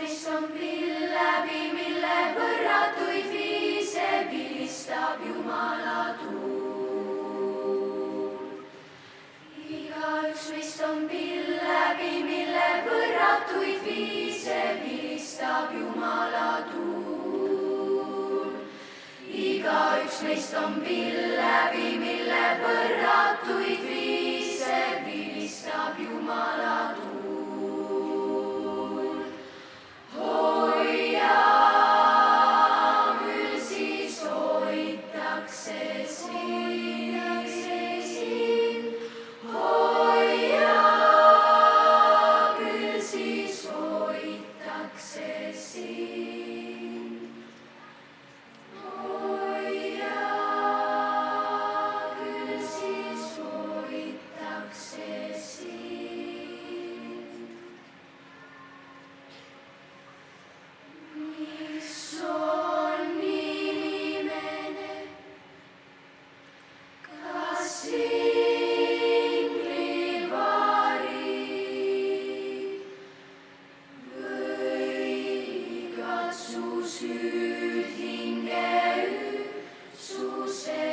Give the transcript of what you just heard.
meist on pill läbi, mille võrratuid viise vilistab Jumala tuul. Igaüks meist on pill läbi, mille võrratuid viise vilistab Jumala tuul. Igaüks meist on pill läbi, mille võrratuid viise vilistab Jumala tuul. Hoia, küll siis hoitakse sind. Hoia, küll siis hoitakse sind. Hoia, küll siis hoitakse sind. Mis on inimene, kas inglivari või katsu süüd hinge ühtsuse